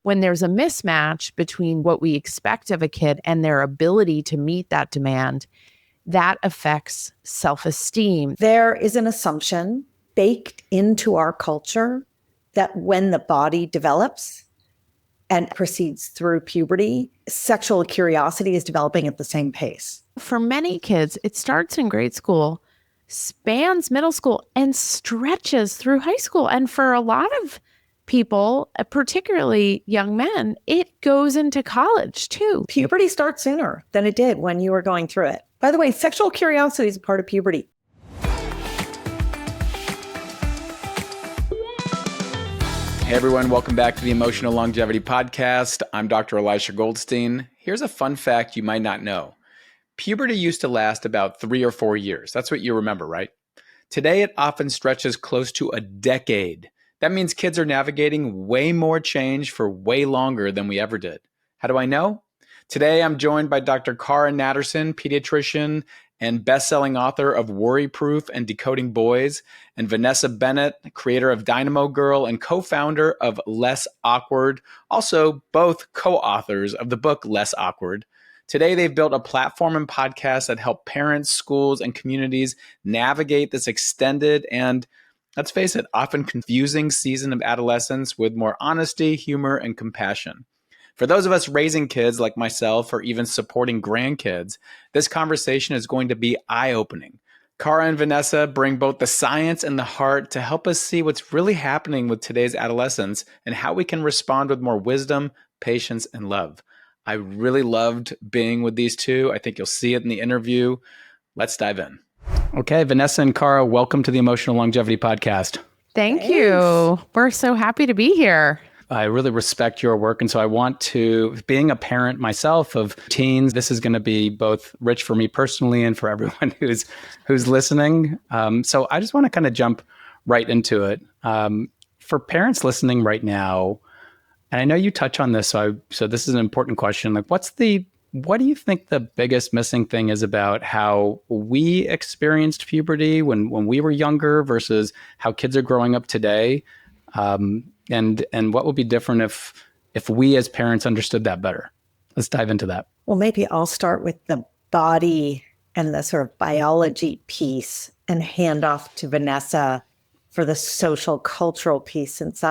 when there's a mismatch between what we expect of a kid and their ability to meet that demand, that affects self-esteem. There is an assumption baked into our culture that when the body develops and proceeds through puberty, sexual curiosity is developing at the same pace. For many kids, it starts in grade school, spans middle school, and stretches through high school. And for a lot of people, particularly young men, it goes into college too. Puberty starts sooner than it did when you were going through it. By the way, sexual curiosity is a part of puberty. Hey everyone, welcome back to the Emotional Longevity Podcast. I'm Dr. Elisha Goldstein. Here's a fun fact you might not know. Puberty used to last about 3 or 4 years. That's what you remember, right? Today, it often stretches close to a decade. That means kids are navigating way more change for way longer than we ever did. How do I know? Today, I'm joined by Dr. Cara Natterson, pediatrician and best-selling author of Worry Proof and Decoding Boys, and Vanessa Bennett, creator of Dynamo Girl and co-founder of Less Awkward, also both co-authors of the book Less Awkward. Today, they've built a platform and podcast that help parents, schools, and communities navigate this extended and, let's face it, often confusing season of adolescence with more honesty, humor, and compassion. For those of us raising kids like myself or even supporting grandkids, this conversation is going to be eye-opening. Cara and Vanessa bring both the science and the heart to help us see what's really happening with today's adolescents and how we can respond with more wisdom, patience, and love. I really loved being with these two. I think you'll see it in the interview. Let's dive in. Okay, Vanessa and Cara, welcome to the Emotional Longevity Podcast. Thanks. You. We're so happy to be here. I really respect your work. And so I want to, being a parent myself of teens, this is going to be both rich for me personally and for everyone who's listening. So I just want to kind of jump right into it. For parents listening right now, and I know you touch on this, so this is an important question. Like, what do you think the biggest missing thing is about how we experienced puberty when we were younger versus how kids are growing up today? And what would be different if we as parents understood that better? Let's dive into that. Well, maybe I'll start with the body and the sort of biology piece and hand off to Vanessa for the social cultural piece, since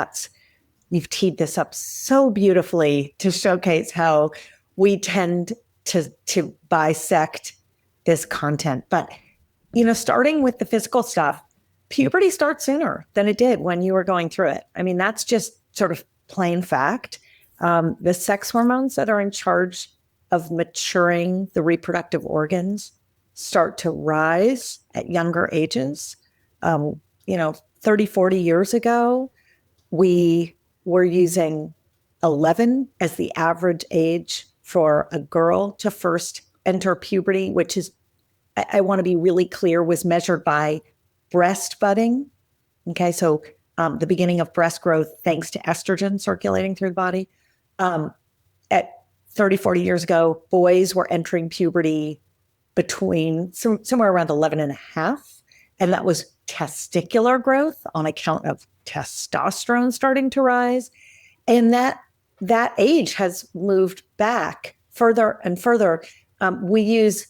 you've teed this up so beautifully to showcase how we tend to bisect this content. But, starting with the physical stuff, puberty starts sooner than it did when you were going through it. I mean, that's just sort of plain fact. The sex hormones that are in charge of maturing the reproductive organs start to rise at younger ages. 30, 40 years ago, we were using 11 as the average age for a girl to first enter puberty, which is, I want to be really clear, was measured by breast budding. Okay, so the beginning of breast growth thanks to estrogen circulating through the body. At 30, 40 years ago, boys were entering puberty between somewhere around 11 and a half. And that was testicular growth on account of testosterone starting to rise. And that age has moved back further and further. We use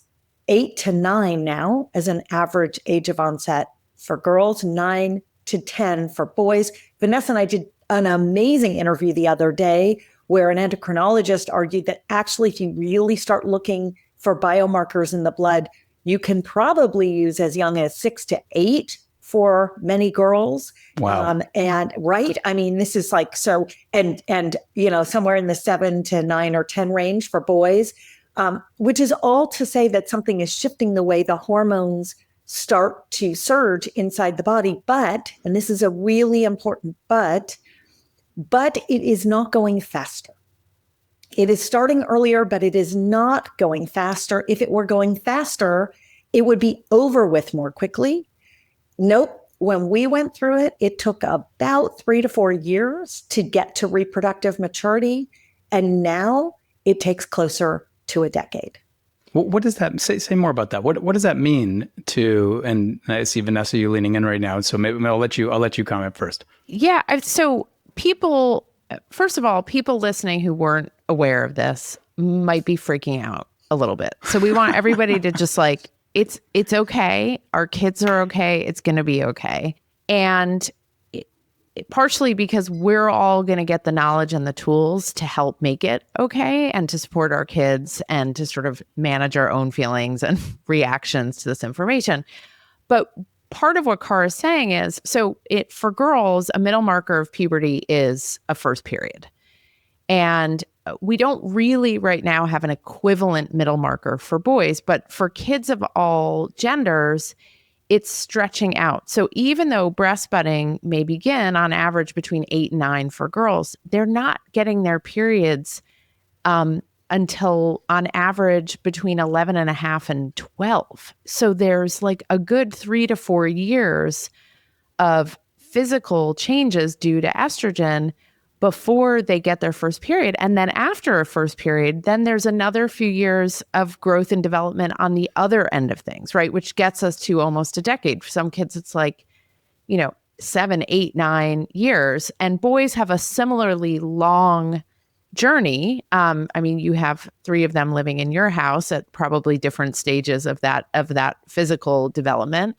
8 to 9 now as an average age of onset for girls, 9 to 10 for boys. Vanessa and I did an amazing interview the other day where an endocrinologist argued that actually, if you really start looking for biomarkers in the blood, you can probably use as young as 6 to 8 for many girls. Wow. And right, I mean, this is like, so, and somewhere in the 7 to 9 or 10 range for boys, which is all to say that something is shifting the way the hormones start to surge inside the body. But, and this is a really important but it is not going faster. It is starting earlier, but it is not going faster. If it were going faster, it would be over with more quickly. Nope. When we went through it, it took about 3 to 4 years to get to reproductive maturity. And now it takes closer to a decade. What does that say more about that? What does that mean to, and I see Vanessa, you leaning in right now. So maybe I'll let you comment first. Yeah. So people first of all, people listening who weren't aware of this might be freaking out a little bit. So we want everybody to just like, it's okay. Our kids are okay. It's going to be okay. And partially because we're all going to get the knowledge and the tools to help make it okay and to support our kids and to sort of manage our own feelings and reactions to this information. But part of what Cara is saying is, so for girls, a middle marker of puberty is a first period. And we don't really right now have an equivalent middle marker for boys, but for kids of all genders, it's stretching out. So even though breastfeeding may begin on average between 8 and 9 for girls, they're not getting their periods until on average between 11 and a half and 12. So there's like a good 3 to 4 years of physical changes due to estrogen before they get their first period. And then after a first period, then there's another few years of growth and development on the other end of things, right? Which gets us to almost a decade. For some kids, it's like, 7, 8, 9 years. And boys have a similarly long journey. You have 3 of them living in your house at probably different stages of that physical development.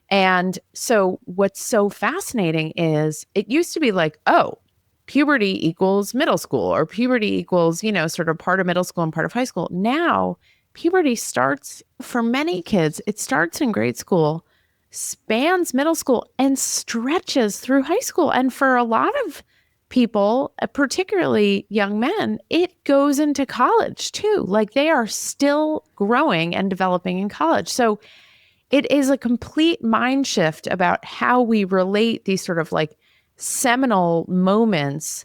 And so what's so fascinating is it used to be like, oh, puberty equals middle school, or puberty equals, sort of part of middle school and part of high school. Now, puberty starts, for many kids, it starts in grade school, spans middle school, and stretches through high school. And for a lot of people, particularly young men, it goes into college too. Like they are still growing and developing in college. So it is a complete mind shift about how we relate these sort of like seminal moments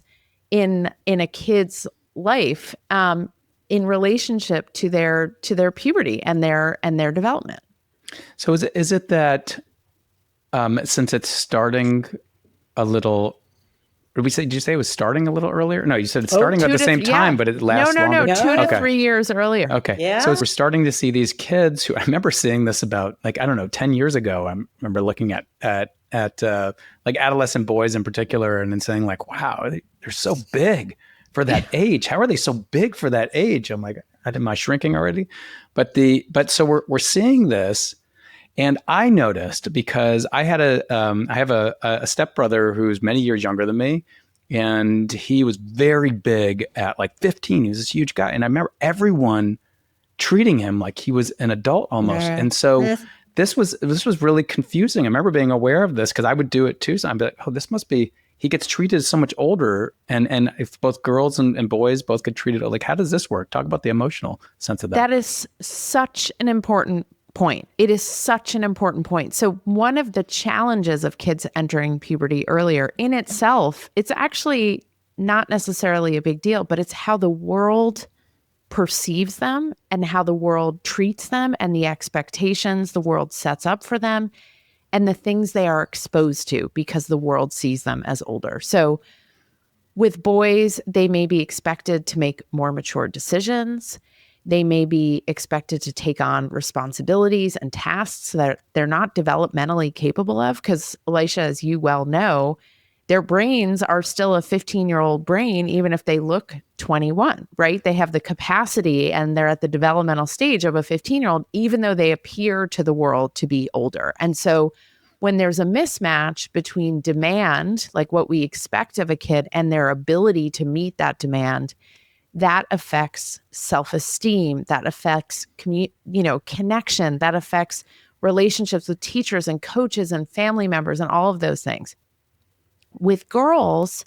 in a kid's life in relationship to their puberty and their development. So is it that since it's starting a little, did you say it was starting a little earlier? No, you said it's starting at the same time, but it lasts longer. No, 2 to 3 years earlier. Okay. Yeah. So we're starting to see these kids who, I remember seeing this about 10 years ago. I remember looking at like adolescent boys in particular and then saying like, wow, they're so big for that age. How are they so big for that age? I'm like, am I shrinking already? But so we're seeing this. And I noticed because I have a stepbrother who's many years younger than me, and he was very big at like 15. He was this huge guy, and I remember everyone treating him like he was an adult almost. And so this was really confusing. I remember being aware of this because I would do it too. So I'm like, oh, this must be. He gets treated so much older, and if both girls and boys both get treated, like how does this work? Talk about the emotional sense of that. That is such an important point. It is such an important point. So one of the challenges of kids entering puberty earlier in itself, it's actually not necessarily a big deal, but it's how the world perceives them and how the world treats them and the expectations the world sets up for them and the things they are exposed to because the world sees them as older. So with boys, they may be expected to make more mature decisions. They may be expected to take on responsibilities and tasks that they're not developmentally capable of because, Elisha, as you well know, their brains are still a 15-year-old brain, even if they look 21, right? They have the capacity and they're at the developmental stage of a 15-year-old, even though they appear to the world to be older. And so when there's a mismatch between demand, like what we expect of a kid, and their ability to meet that demand, that affects self-esteem, that affects connection, that affects relationships with teachers and coaches and family members and all of those things. With girls,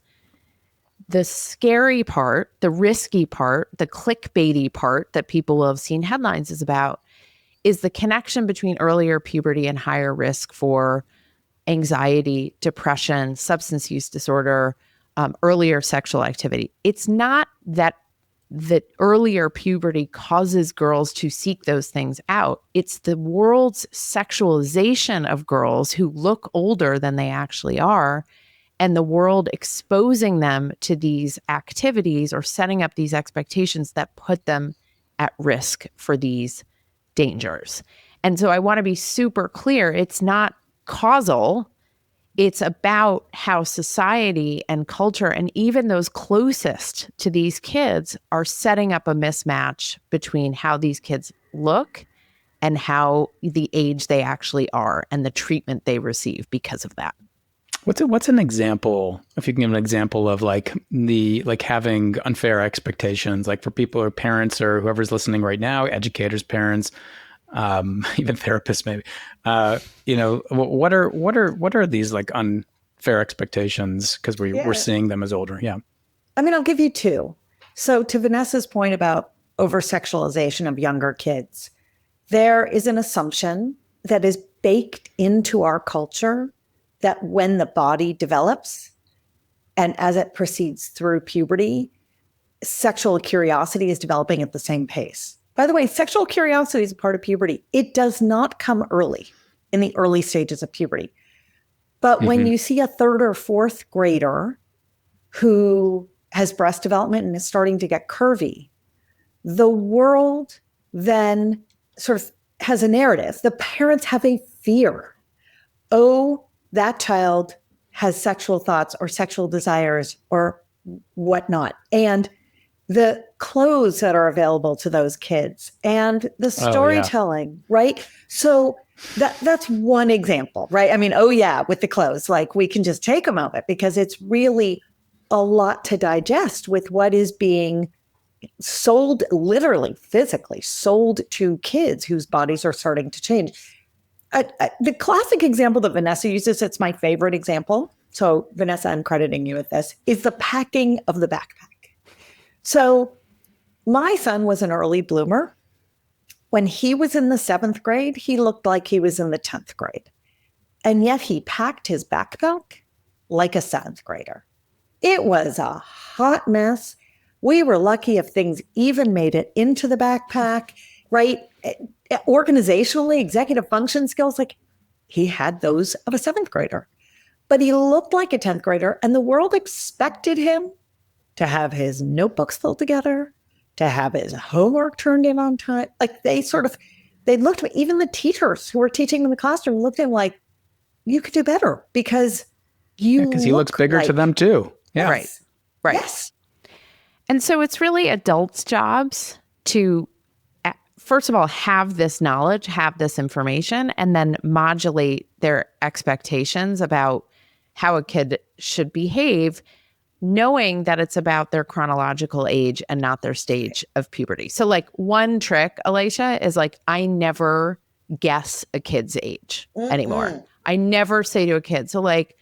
the scary part, the risky part, the clickbaity part that people will have seen headlines is the connection between earlier puberty and higher risk for anxiety, depression, substance use disorder, earlier sexual activity. It's not that earlier puberty causes girls to seek those things out. It's the world's sexualization of girls who look older than they actually are, and the world exposing them to these activities or setting up these expectations that put them at risk for these dangers. And so I want to be super clear. It's not causal. it's about how society and culture and even those closest to these kids are setting up a mismatch between how these kids look and how the age they actually are and the treatment they receive because of that. What's an example, if you can give an example of like having unfair expectations, like for people or parents or whoever's listening right now, educators, parents, even therapists, maybe, what are these like unfair expectations? Because we're seeing them as older. Yeah. I mean, I'll give you two. So to Vanessa's point about over-sexualization of younger kids, there is an assumption that is baked into our culture that when the body develops and as it proceeds through puberty, sexual curiosity is developing at the same pace. By the way, sexual curiosity is a part of puberty. It does not come early in the early stages of puberty. But when you see a third or fourth grader who has breast development and is starting to get curvy, the world then sort of has a narrative. The parents have a fear. Oh, that child has sexual thoughts or sexual desires or whatnot. And the clothes that are available to those kids and the storytelling, right? So that's one example, right? I mean, with the clothes, like we can just take a moment because it's really a lot to digest with what is being sold, literally, physically sold to kids whose bodies are starting to change. The classic example that Vanessa uses, it's my favorite example. So Vanessa, I'm crediting you with this, is the packing of the backpack. So my son was an early bloomer. When he was in the 7th grade, he looked like he was in the 10th grade. And yet he packed his backpack like a 7th grader. It was a hot mess. We were lucky if things even made it into the backpack, right? Organizationally, executive function skills, like he had those of a 7th grader. But he looked like a 10th grader, and the world expected him to have his notebooks filled together, to have his homework turned in on time. Like they looked at me, even the teachers who were teaching in the classroom looked at him like, you could do better because he looks bigger to them too. Yeah. Right. Yes. And so it's really adults' jobs to, first of all, have this knowledge, have this information, and then modulate their expectations about how a kid should behave, knowing that it's about their chronological age and not their stage of puberty. So like one trick, Elisha, is like, I never guess a kid's age anymore. I never say to a kid, so like,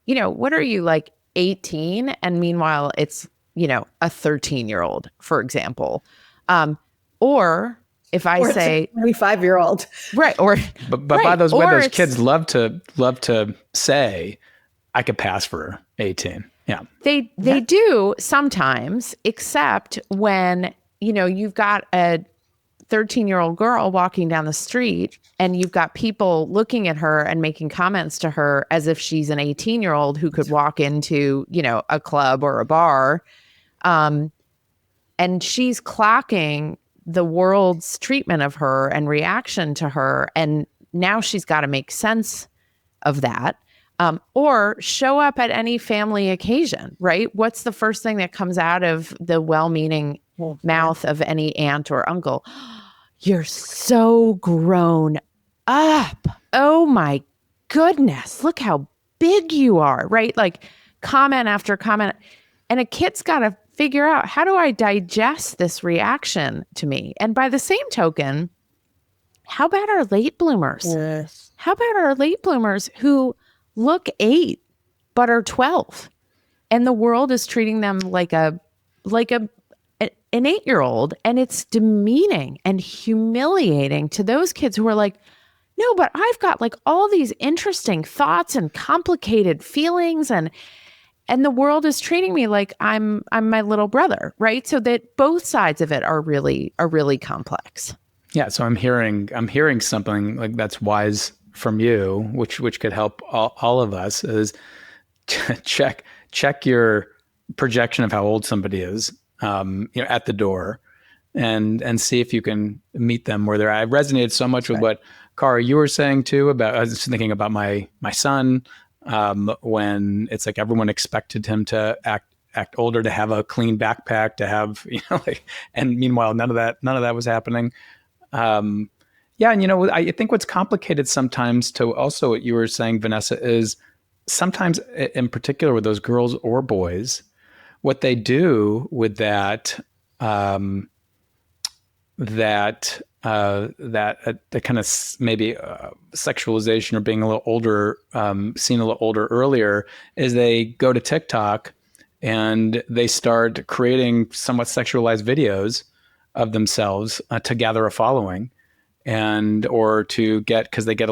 what are you, like 18? And meanwhile, it's, a 13-year-old, for example. Or if I say 25-year-old, right, or but by those way, those kids love to say, I could pass for 18. Yeah, they do sometimes, except when you've got a 13-year-old girl walking down the street and you've got people looking at her and making comments to her as if she's an 18-year-old who could walk into a club or a bar, and she's clocking the world's treatment of her and reaction to her. And now she's got to make sense of that, or show up at any family occasion, right? What's the first thing that comes out of the well-meaning mouth of any aunt or uncle? You're so grown up. Oh my goodness. Look how big you are, right? Like comment after comment. And a kid's got to figure out, how do I digest this reaction to me? And by the same token, how about our late bloomers? Yes. How about our late bloomers who look 8 but are 12, and the world is treating them like an 8-year-old, and it's demeaning and humiliating to those kids who are like, no, but I've got like all these interesting thoughts and complicated feelings, and the world is treating me like I'm my little brother, right? So that both sides of it are really complex. Yeah. So I'm hearing something like that's wise from you, which could help all of us, is check your projection of how old somebody is, at the door, and see if you can meet them where they're at. I resonated so much with what, Cara, you were saying too about, I was thinking about my son, when it's like everyone expected him to act older, to have a clean backpack, to have, and meanwhile, none of that was happening. Yeah. And, I think what's complicated sometimes to also what you were saying, Vanessa, is sometimes in particular with those girls or boys, what they do with that kind of maybe sexualization or being a little older, seen a little older earlier, is they go to TikTok and they start creating somewhat sexualized videos of themselves to gather a following, or to get, because they get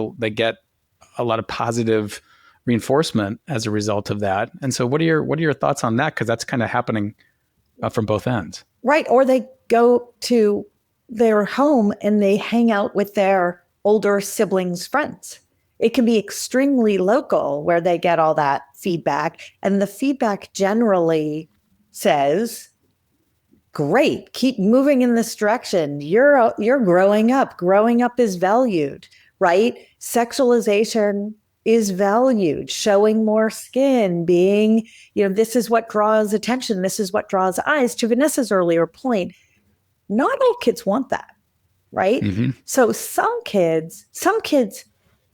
a lot of positive reinforcement as a result of that. And so what are your thoughts on that? Because that's kind of happening from both ends. Right. Or they go to their home and they hang out with their older siblings' friends. It can be extremely local where they get all that feedback. And the feedback generally says, great, keep moving in this direction. You're growing up. Growing up is valued, right? Sexualization is valued. Showing more skin, being, this is what draws attention. This is what draws eyes. To Vanessa's earlier point, not all kids want that, right? Mm-hmm. So some kids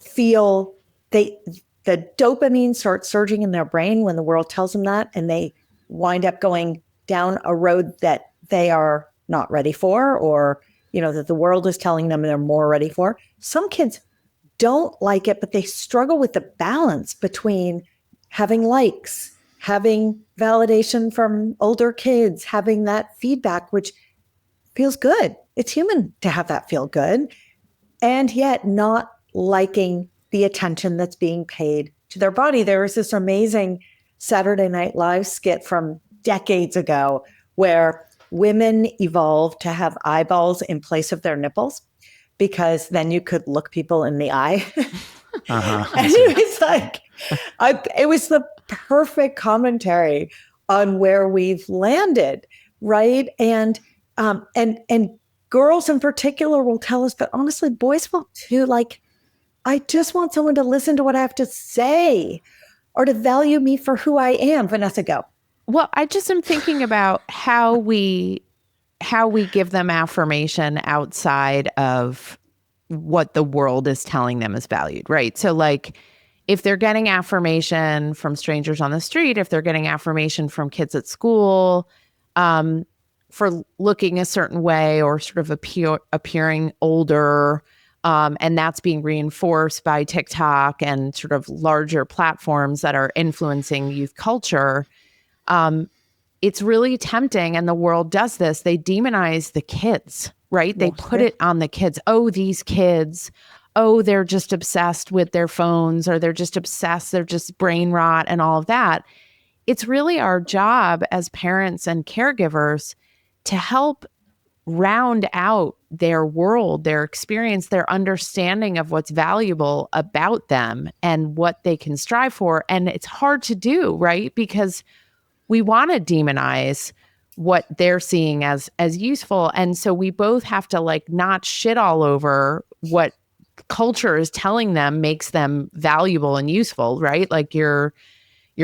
feel the dopamine starts surging in their brain when the world tells them that, and they wind up going down a road that they are not ready for, or, that the world is telling them they're more ready for. Some kids don't like it, but they struggle with the balance between having likes, having validation from older kids, having that feedback, which feels good. It's human to have that feel good, and yet not liking the attention that's being paid to their body. There was this amazing Saturday Night Live skit from decades ago where women evolved to have eyeballs in place of their nipples, because then you could look people in the eye. And it was like, it was the perfect commentary on where we've landed, right? And girls in particular will tell us, but honestly, boys will too. Like, I just want someone to listen to what I have to say, or to value me for who I am. Vanessa, go. Well, I just am thinking about how we give them affirmation outside of what the world is telling them is valued, right? So like, if they're getting affirmation from strangers on the street, if they're getting affirmation from kids at school, for looking a certain way or sort of appearing older, and that's being reinforced by TikTok and sort of larger platforms that are influencing youth culture, it's really tempting. And the world does this. They demonize the kids, right? They put it on the kids. Oh, these kids. Oh, they're just obsessed with their phones, or they're just obsessed. They're just brain rot and all of that. It's really our job as parents and caregivers to help round out their world, their experience, their understanding of what's valuable about them and what they can strive for. And it's hard to do, right? Because we want to demonize what they're seeing as useful. And so we both have to like not shit all over what culture is telling them makes them valuable and useful, right? Like you're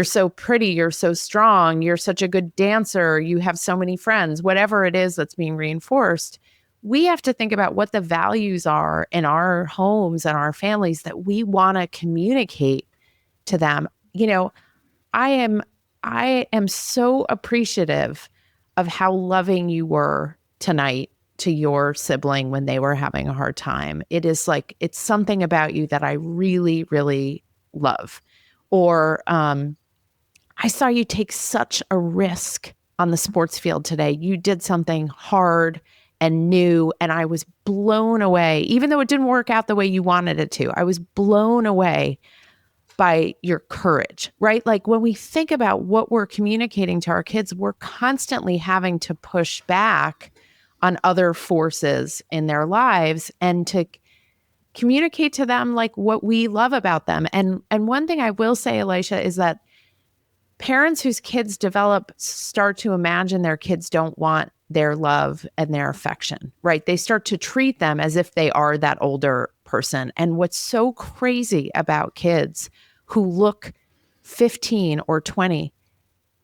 so pretty, you're so strong, you're such a good dancer, you have so many friends, whatever it is that's being reinforced. We have to think about what the values are in our homes and our families that we want to communicate to them. I am so appreciative of how loving you were tonight to your sibling when they were having a hard time. It is like, it's something about you that I really, really love. Or I saw you take such a risk on the sports field today. You did something hard and new, and I was blown away. Even though it didn't work out the way you wanted it to, I was blown away by your courage, right? Like when we think about what we're communicating to our kids, we're constantly having to push back on other forces in their lives and to communicate to them like what we love about them. And one thing I will say, Elisha, is that parents whose kids develop start to imagine their kids don't want their love and their affection, right? They start to treat them as if they are that older person. And what's so crazy about kids who look 15 or 20,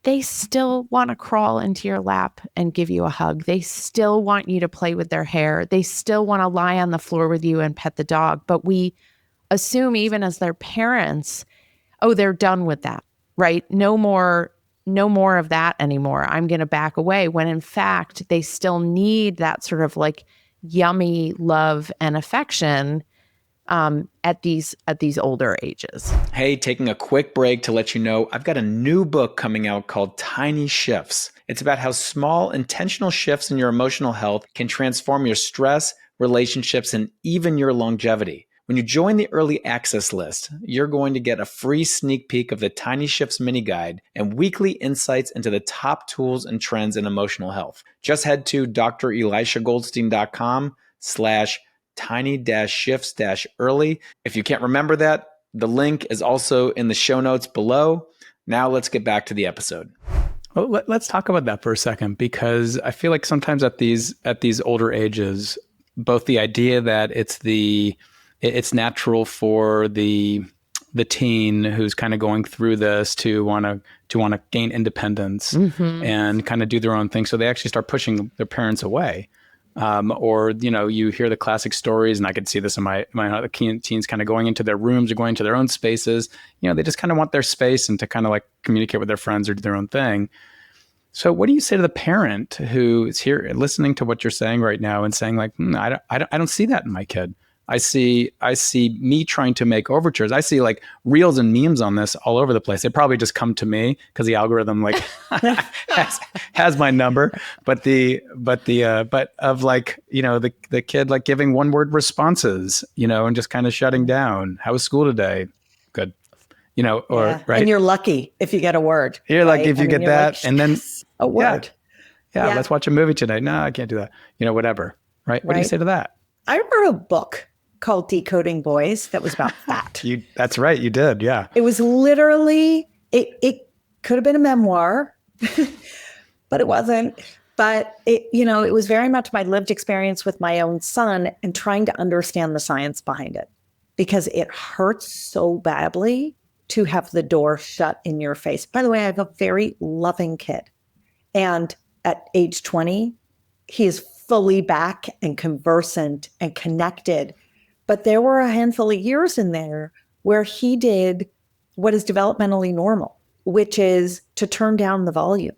they still want to crawl into your lap and give you a hug. They still want you to play with their hair. They still want to lie on the floor with you and pet the dog. But we assume, even as their parents, oh, they're done with that, right? No more of that anymore. I'm going to back away, when in fact, they still need that sort of like yummy love and affection at these older ages. Hey, taking a quick break to let you know I've got a new book coming out called Tiny Shifts. It's about how small, intentional shifts in your emotional health can transform your stress, relationships, and even your longevity. When you join the early access list, you're going to get a free sneak peek of the Tiny Shifts mini guide and weekly insights into the top tools and trends in emotional health. Just head to drelishagoldstein.com/tiny-shifts-early. If you can't remember that, the link is also in the show notes below. Now let's get back to the episode. Well, let's talk about that for a second, because I feel like sometimes at these older ages, both the idea that it's natural for the teen who's kind of going through this to want to gain independence and kind of do their own thing, so they actually start pushing their parents away. Or, you hear the classic stories, and I could see this in my other teens kind of going into their rooms or going to their own spaces. They just kind of want their space and to kind of like communicate with their friends or do their own thing. So what do you say to the parent who is here listening to what you're saying right now and saying like, I don't see that in my kid. I see me trying to make overtures. I see like reels and memes on this all over the place. They probably just come to me because the algorithm like has my number. But of like, the kid like giving one word responses, and just kind of shutting down. How was school today? Good. Right. And you're lucky if you get a word. You're lucky if you get that. Like, and then a word. Yeah. Let's watch a movie today. No, I can't do that. Whatever. Right. What do you say to that? I wrote a book called Decoding Boys that was about that. That's right. You did. Yeah. It was literally, it could have been a memoir, but it wasn't. But it was very much my lived experience with my own son and trying to understand the science behind it, because it hurts so badly to have the door shut in your face. By the way, I have a very loving kid. And at age 20, he is fully back and conversant and connected. But there were a handful of years in there where he did what is developmentally normal, which is to turn down the volume.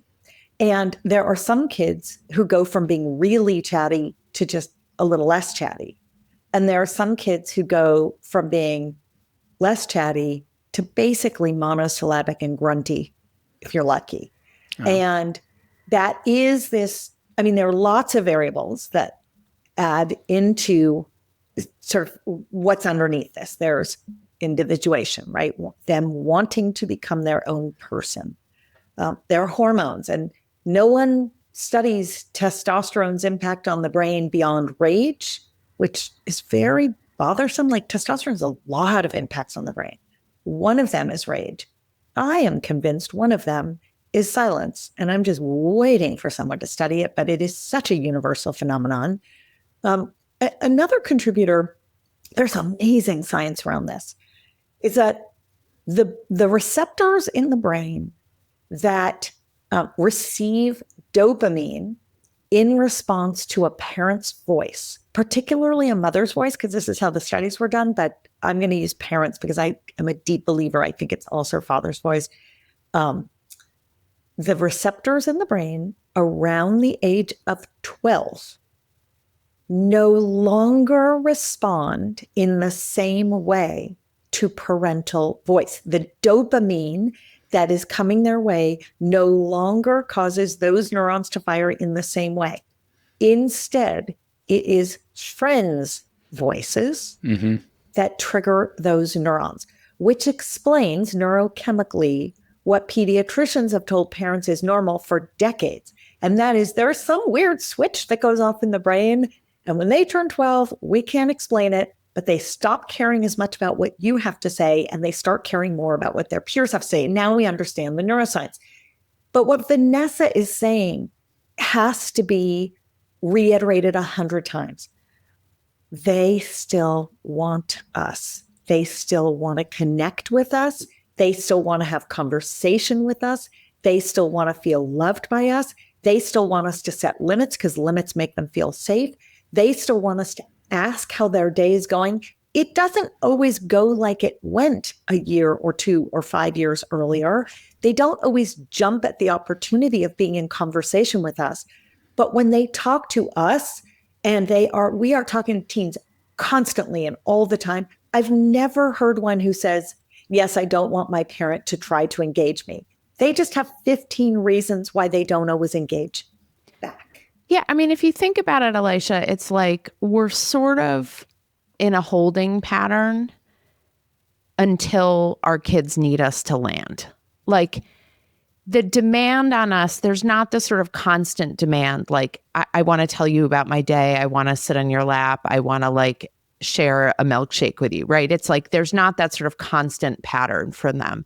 And there are some kids who go from being really chatty to just a little less chatty. And there are some kids who go from being less chatty to basically monosyllabic and grunty, if you're lucky. Oh. And that is this, there are lots of variables that add into sort of what's underneath this. There's individuation, right? Them wanting to become their own person. There are hormones, and no one studies testosterone's impact on the brain beyond rage, which is very bothersome. Like testosterone has a lot of impacts on the brain. One of them is rage. I am convinced one of them is silence, and I'm just waiting for someone to study it, but it is such a universal phenomenon. Another contributor, there's amazing science around this, is that the receptors in the brain that receive dopamine in response to a parent's voice, particularly a mother's voice, because this is how the studies were done, but I'm going to use parents because I am a deep believer. I think it's also father's voice. The receptors in the brain around the age of 12 no longer respond in the same way to parental voice. The dopamine that is coming their way no longer causes those neurons to fire in the same way. Instead, it is friends' voices that trigger those neurons, which explains neurochemically what pediatricians have told parents is normal for decades. And that is there's some weird switch that goes off in the brain. And when they turn 12, we can't explain it, but they stop caring as much about what you have to say, and they start caring more about what their peers have to say. Now we understand the neuroscience. But what Vanessa is saying has to be reiterated 100 times. They still want us. They still want to connect with us. They still want to have conversation with us. They still want to feel loved by us. They still want us to set limits because limits make them feel safe. They still want us to ask how their day is going. It doesn't always go like it went a year or 2 or 5 years earlier. They don't always jump at the opportunity of being in conversation with us. But when they talk to us, and we are talking to teens constantly and all the time, I've never heard one who says, yes, I don't want my parent to try to engage me. They just have 15 reasons why they don't always engage back. Yeah. I mean, if you think about it, Elisha, it's like we're sort of in a holding pattern until our kids need us to land. Like the demand on us, there's not this sort of constant demand. Like, I want to tell you about my day. I want to sit on your lap. I want to like share a milkshake with you, right? It's like there's not that sort of constant pattern from them.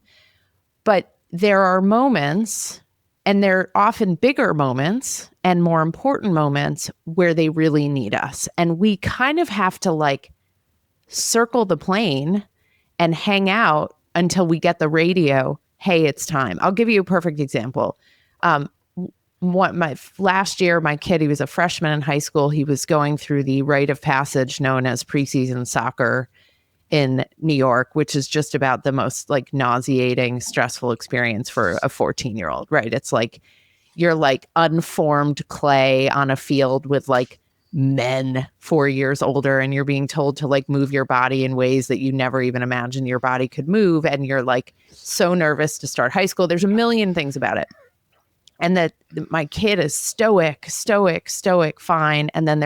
But there are moments, and they're often bigger moments and more important moments where they really need us. And we kind of have to like circle the plane and hang out until we get the radio. Hey, it's time. I'll give you a perfect example. Last year, my kid, he was a freshman in high school. He was going through the rite of passage known as preseason soccer in New York, which is just about the most like nauseating, stressful experience for a 14-year-old, right? It's like you're like unformed clay on a field with like men 4 years older, and you're being told to like move your body in ways that you never even imagined your body could move. And you're like so nervous to start high school. There's a million things about it. And that my kid is stoic, fine. And then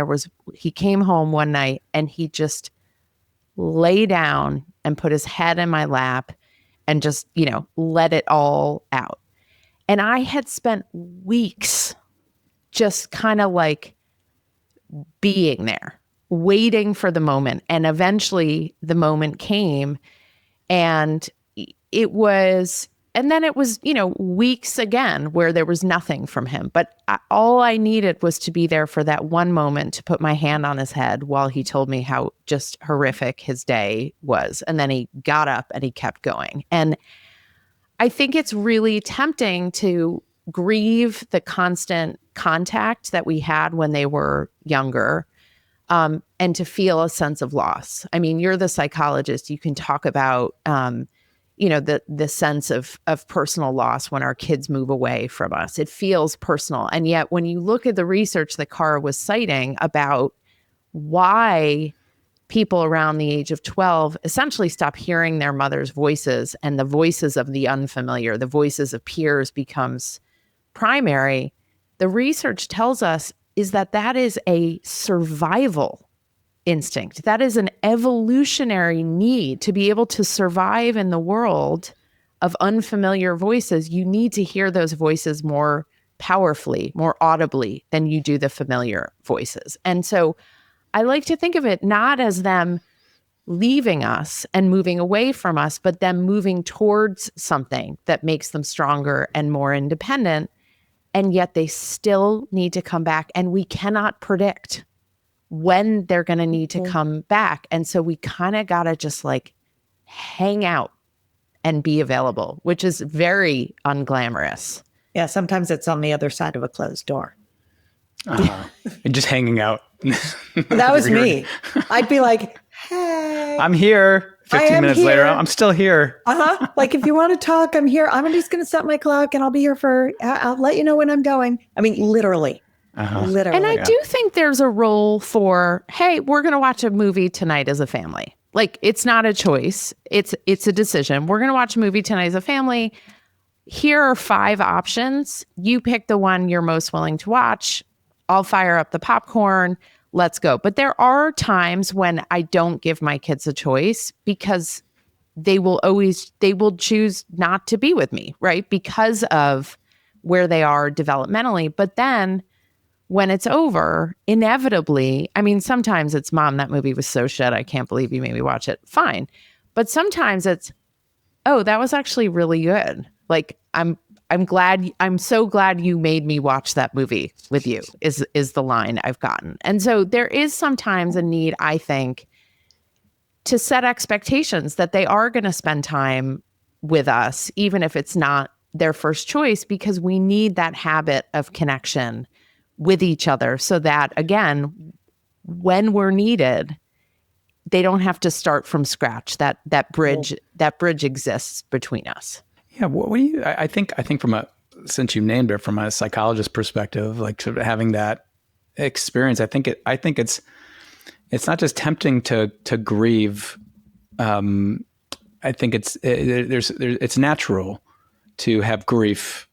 he came home one night and he just lay down and put his head in my lap and just, let it all out. And I had spent weeks just kind of like being there, waiting for the moment. And eventually the moment came, and then it was, weeks again where there was nothing from him. But all I needed was to be there for that one moment to put my hand on his head while he told me how just horrific his day was. And then he got up and he kept going. And I think it's really tempting to grieve the constant contact that we had when they were younger, and to feel a sense of loss. I mean, you're the psychologist. You can talk about, the sense of personal loss when our kids move away from us. It feels personal. And yet when you look at the research that Cara was citing about why people around the age of 12 essentially stop hearing their mother's voices, and the voices of the unfamiliar, the voices of peers becomes primary, the research tells us is that is a survival instinct. That is an evolutionary need to be able to survive in the world of unfamiliar voices. You need to hear those voices more powerfully, more audibly than you do the familiar voices. And so I like to think of it not as them leaving us and moving away from us, but them moving towards something that makes them stronger and more independent. And yet they still need to come back, and we cannot predict when they're going to need to come back. And so we kind of got to just like hang out and be available, which is very unglamorous. Yeah, sometimes it's on the other side of a closed door. And just hanging out. That was me. I'd be like, hey. I'm here. 15 minutes later, I'm still here. Like, if you want to talk, I'm here. I'm just going to set my clock and I'll be here I'll let you know when I'm going. I mean, literally. Literally. And I do think there's a role for, hey, we're going to watch a movie tonight as a family. Like, it's not a choice. It's a decision. We're going to watch a movie tonight as a family. Here are 5 options. You pick the one you're most willing to watch. I'll fire up the popcorn. Let's go. But there are times when I don't give my kids a choice because they will choose not to be with me, right? Because of where they are developmentally. But then when it's over, inevitably, I mean, sometimes it's, Mom, that movie was so shit. I can't believe you made me watch it. Fine. But sometimes it's, oh, that was actually really good. Like, I'm so glad you made me watch that movie with you is the line I've gotten. And so there is sometimes a need, I think, to set expectations that they are going to spend time with us, even if it's not their first choice, because we need that habit of connection with each other so that, again, when we're needed, they don't have to start from scratch. That bridge exists between us. Yeah. What do you, I think from since you named it, from a psychologist perspective, like sort of having that experience, I think it's not just tempting to grieve. I think it's natural to have grief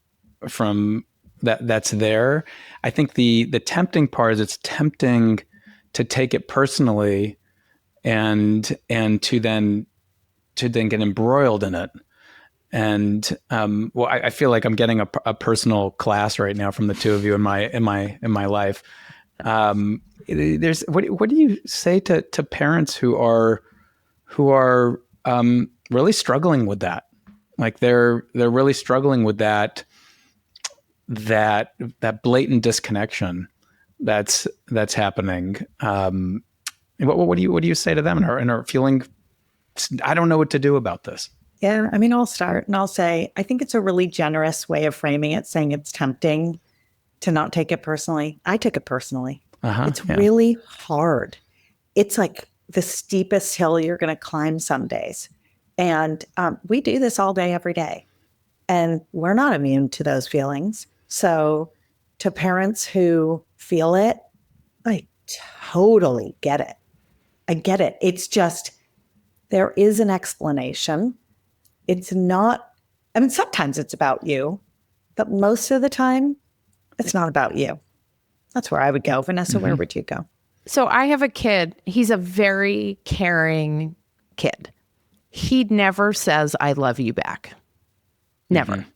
from that's there. I think the tempting part is it's tempting to take it personally and to then get embroiled in it. And I feel like I'm getting a personal class right now from the two of you in my life. There's what do you say to parents who are really struggling with that? Like they're really struggling with that blatant disconnection that's happening. What do you say to them and are feeling, I don't know what to do about this? Yeah, I mean, I'll start and I'll say, I think it's a really generous way of framing it, saying it's tempting to not take it personally. I took it personally. It's really hard. It's like the steepest hill you're going to climb some days. And we do this all day, every day. And we're not immune to those feelings. So to parents who feel it, I totally get it. I get it. It's just, there is an explanation. It's not, I mean, sometimes it's about you, but most of the time, it's not about you. That's where I would go. Vanessa, where would you go? So I have a kid. He's a very caring kid. He never says, I love you back. Never. Mm-hmm.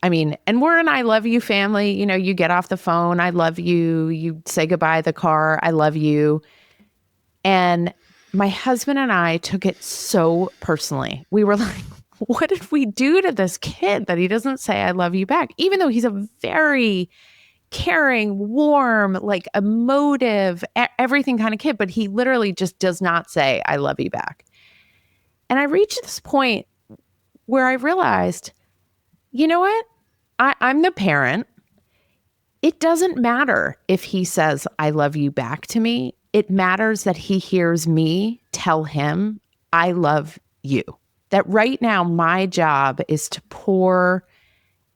I mean, and we're an I love you family. You know, you get off the phone, I love you. You say goodbye at the car, I love you. And my husband and I took it so personally. We were like, what did we do to this kid that he doesn't say I love you back? Even though he's a very caring, warm, like emotive, everything kind of kid, but he literally just does not say I love you back. And I reached this point where I realized, you know what? I'm the parent. It doesn't matter if he says I love you back to me. It matters that he hears me tell him I love you. That right now, my job is to pour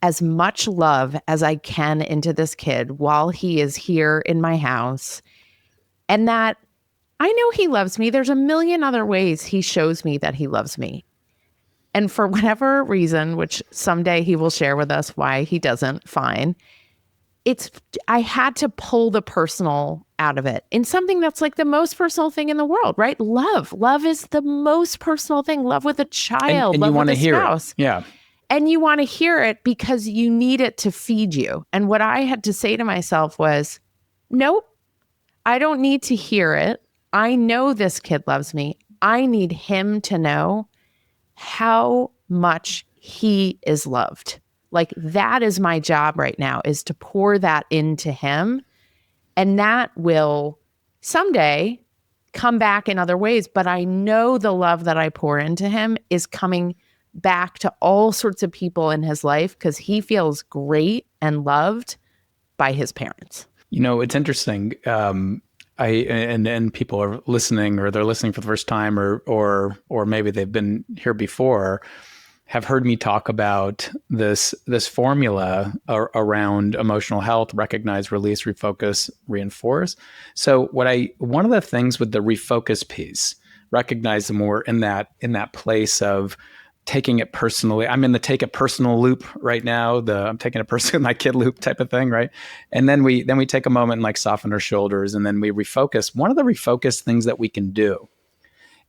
as much love as I can into this kid while he is here in my house. And that I know he loves me. There's a million other ways he shows me that he loves me. And for whatever reason, which someday he will share with us why he doesn't, fine. I had to pull the personal out of it in something that's like the most personal thing in the world, right? Love. Love is the most personal thing. Love with a child, and love you want with to a hear spouse. it. Yeah. And you want to hear it because you need it to feed you. And what I had to say to myself was, nope, I don't need to hear it. I know this kid loves me. I need him to know how much he is loved. Like that is my job right now, is to pour that into him. And that will someday come back in other ways. But I know the love that I pour into him is coming back to all sorts of people in his life because he feels great and loved by his parents. You know, it's interesting. And people are listening, or they're listening for the first time, or maybe they've been here before, have heard me talk about this formula around emotional health: recognize, release, refocus, reinforce. So one of the things with the refocus piece, recognize them more in that place of taking it personally. I'm in the take it personal loop right now. I'm taking it personally, my kid loop type of thing, right? And then we take a moment and like soften our shoulders, and then we refocus. One of the refocus things that we can do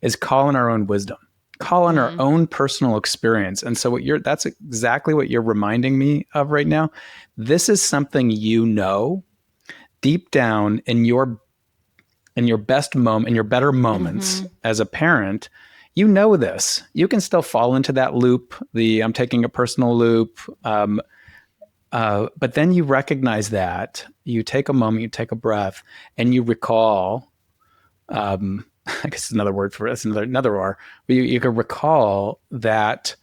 is call in our own wisdom, call in our own personal experience. And so that's exactly what you're reminding me of right now. This is something, deep down in your best moment, in your better moments as a parent, this. You can still fall into that loop, I'm taking a personal loop. But then you recognize that, you take a moment, you take a breath, and you recall, I guess another word for this, another R, but you can recall that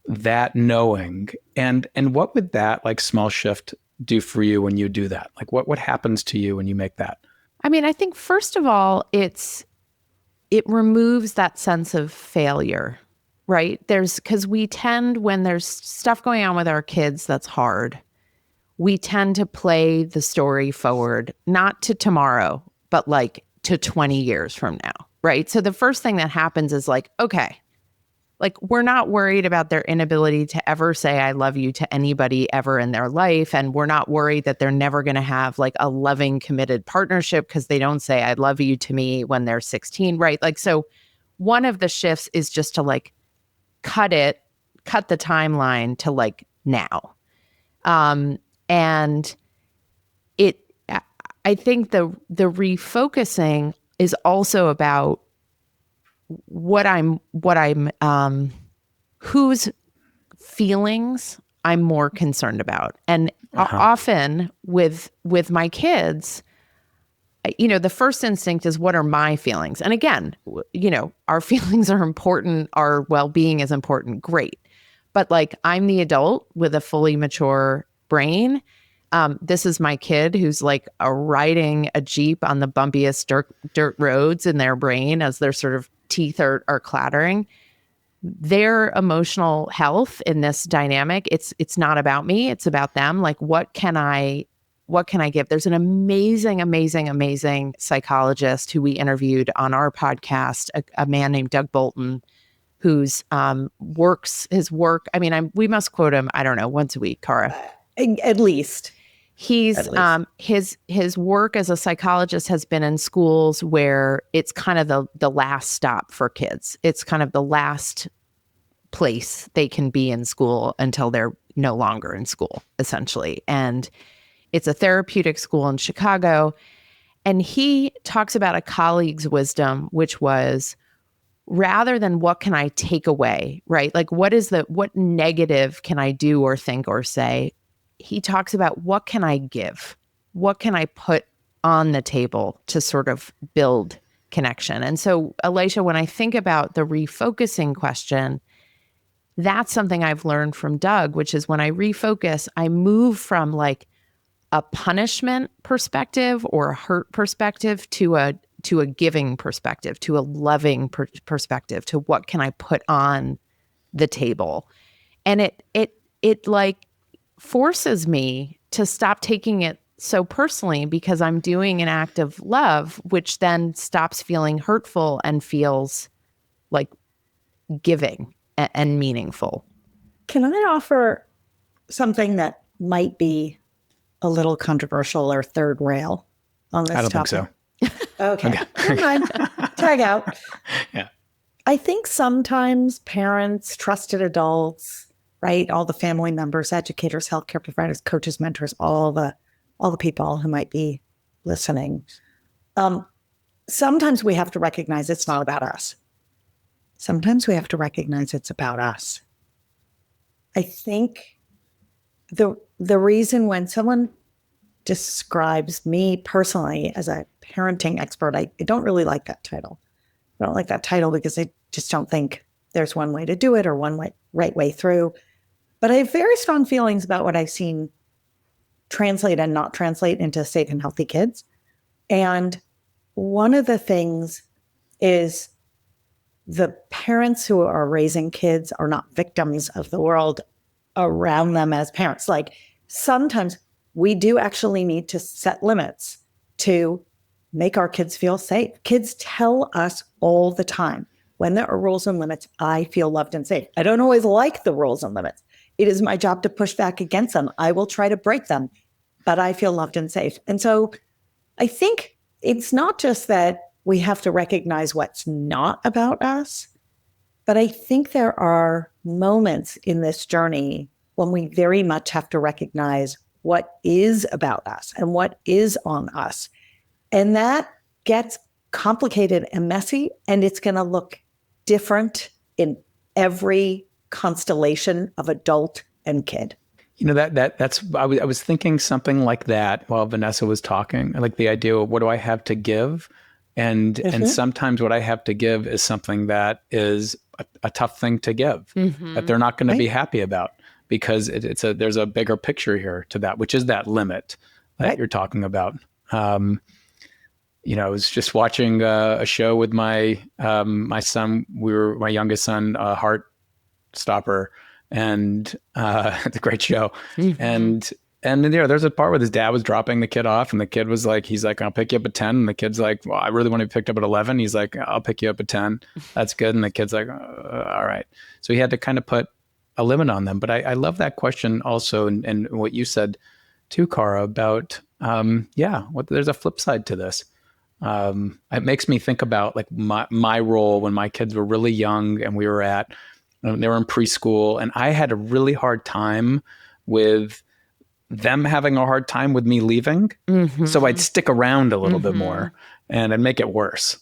that knowing, and what would that like small shift do for you when you do that? Like what happens to you when you make that? I mean, I think first of all, it removes that sense of failure, right? Because we tend, when there's stuff going on with our kids that's hard, we tend to play the story forward, not to tomorrow, but like to 20 years from now, right? So the first thing that happens is like, okay, like we're not worried about their inability to ever say I love you to anybody ever in their life. And we're not worried that they're never going to have like a loving, committed partnership because they don't say I love you to me when they're 16, right? Like, so one of the shifts is just to like cut the timeline to like now. And I think the refocusing is also about whose feelings I'm more concerned about. And often with my kids, the first instinct is, what are my feelings? And again, our feelings are important. Our well-being is important. Great. But like, I'm the adult with a fully mature brain. This is my kid who's like riding a Jeep on the bumpiest dirt roads in their brain as their sort of teeth are clattering. Their emotional health in this dynamic, it's not about me, it's about them. Like, what can I give? There's an amazing psychologist who we interviewed on our podcast, a man named Doug Bolton, whose his work, I mean, we must quote him, I don't know, once a week, Cara. At least. His work as a psychologist has been in schools where it's kind of the last stop for kids. It's kind of the last place they can be in school until they're no longer in school, essentially. And it's a therapeutic school in Chicago. And he talks about a colleague's wisdom, which was, rather than what can I take away, right? Like, what negative can I do or think or say? He talks about, what can I give? What can I put on the table to sort of build connection? And so, Elisha, when I think about the refocusing question, that's something I've learned from Doug, which is when I refocus, I move from like a punishment perspective or a hurt perspective to a giving perspective, to a loving perspective, to what can I put on the table. And it like forces me to stop taking it so personally, because I'm doing an act of love, which then stops feeling hurtful and feels like giving and meaningful. Can I offer something that might be a little controversial or third rail on this topic? I don't think so. Okay. Never mind. Tag out. Yeah. I think sometimes parents, trusted adults, right? All the family members, educators, healthcare providers, coaches, mentors, all the people who might be listening. Sometimes we have to recognize it's not about us. Sometimes we have to recognize it's about us. I think the reason when someone describes me personally as a parenting expert, I don't really like that title. I don't like that title because I just don't think there's one way to do it or right way through. But I have very strong feelings about what I've seen translate and not translate into safe and healthy kids. And one of the things is the parents who are raising kids are not victims of the world around them as parents. Like, sometimes we do actually need to set limits to make our kids feel safe. Kids tell us all the time, when there are rules and limits, I feel loved and safe. I don't always like the rules and limits. It is my job to push back against them. I will try to break them, but I feel loved and safe. And so I think it's not just that we have to recognize what's not about us, but I think there are moments in this journey when we very much have to recognize what is about us and what is on us. And that gets complicated and messy, and it's going to look different in every constellation of adult and kid. You know, that's I was thinking something like that while Vanessa was talking, like the idea of what do I have to give? And sometimes what I have to give is something that is a tough thing to give, that they're not going to be happy about, because there's a bigger picture here to that, which is that limit that you're talking about. I was just watching a show with my son. My youngest son, Heart Stopper, and it's a great show. And there's a part where his dad was dropping the kid off, and the kid was like, he's like, I'll pick you up at 10. And the kid's like, well, I really want to be picked up at 11. He's like, I'll pick you up at 10. That's good. And the kid's like, all right. So he had to kind of put a limit on them. But I love that question also, and what you said too, Cara, about, there's a flip side to this. It makes me think about like my role when my kids were really young and they were in preschool, and I had a really hard time with them having a hard time with me leaving. So I'd stick around a little bit more, and I'd make it worse.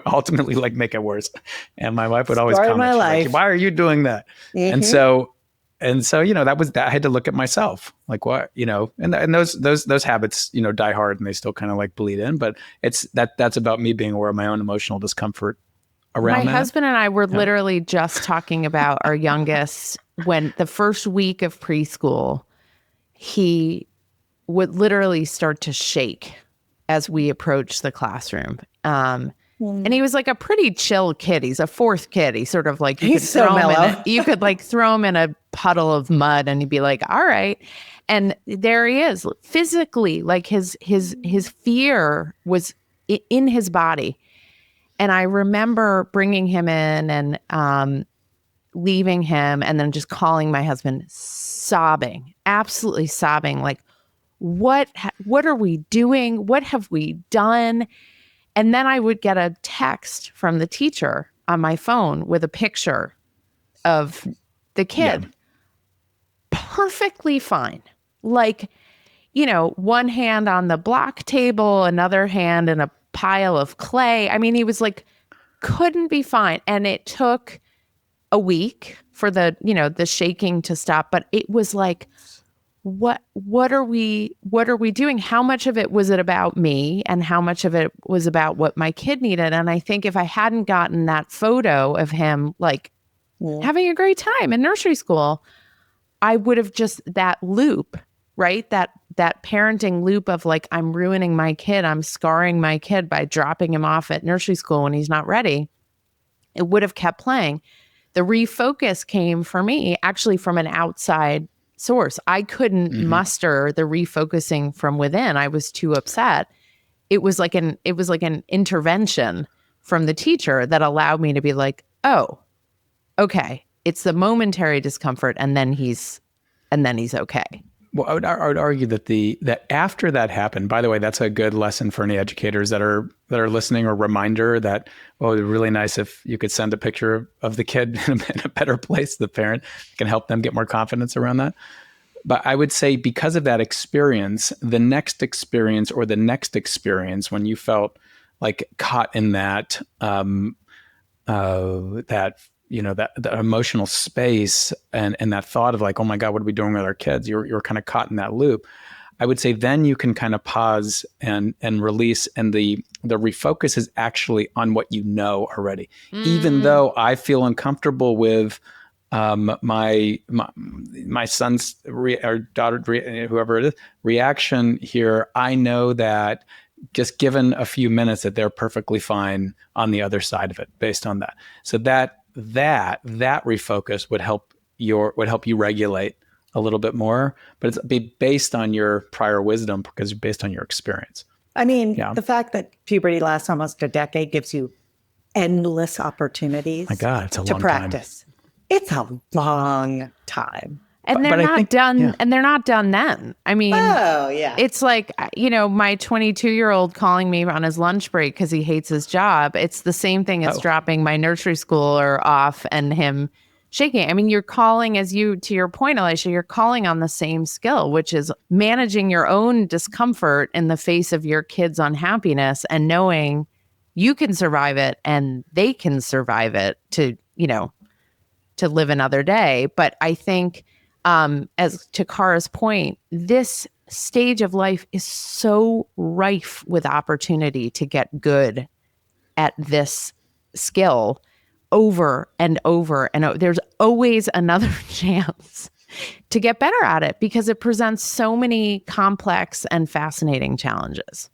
Ultimately, like, make it worse. And my wife would always comment, like, why are you doing that? And so, that was that. I had to look at myself, like, what, and those habits, die hard, and they still kind of like bleed in, but that's about me being aware of my own emotional discomfort around my husband and I were literally just talking about our youngest when the first week of preschool, he would literally start to shake as we approached the classroom. And he was like a pretty chill kid. He's a fourth kid. He's sort of like, he's so mellow. You could like throw him in a puddle of mud and he'd be like, all right. And there he is physically, like his fear was in his body. And I remember bringing him in and leaving him, and then just calling my husband, sobbing, absolutely sobbing, like, what are we doing? What have we done? And then I would get a text from the teacher on my phone with a picture of the kid. Perfectly fine. Like, one hand on the block table, another hand in a pile of clay. I mean, he was like, couldn't be fine. And it took a week for the shaking to stop. But it was like, what are we doing? How much of it was it about me, and how much of it was about what my kid needed? And I think if I hadn't gotten that photo of him like having a great time in nursery school, I would have just that loop, right? That parenting loop of like, I'm ruining my kid, I'm scarring my kid by dropping him off at nursery school when he's not ready. It would have kept playing. The refocus came for me actually from an outside source. I couldn't muster the refocusing from within. I was too upset. It was like an intervention from the teacher that allowed me to be like, oh, okay. It's the momentary discomfort, and then he's okay. Well, I would argue that after that happened, by the way, that's a good lesson for any educators that are listening, or reminder that, well, it'd be really nice if you could send a picture of the kid in a better place. The parent can help them get more confidence around that. But I would say, because of that experience, the next experience when you felt like caught in that, that emotional space and that thought of like, oh my God, what are we doing with our kids? You're kind of caught in that loop. I would say then you can kind of pause and release, and the refocus is actually on what you know already. Even though I feel uncomfortable with my son's or daughter, whoever it is, reaction here, I know that just given a few minutes that they're perfectly fine on the other side of it based on that. So that refocus would help you regulate a little bit more, but it's be based on your prior wisdom, because it's based on your experience. I mean, the fact that puberty lasts almost a decade gives you endless opportunities. My God, it's a long practice. time. It's a long time. And they're not done. And they're not done then. I mean, it's like, my 22-year-old calling me on his lunch break because he hates his job. It's the same thing as dropping my nursery schooler off and him shaking. I mean, you're calling, to your point, Elisha, you're calling on the same skill, which is managing your own discomfort in the face of your kids' unhappiness, and knowing you can survive it and they can survive it to live another day. But I think, as to Cara's point, this stage of life is so rife with opportunity to get good at this skill over and over. And there's always another chance to get better at it because it presents so many complex and fascinating challenges.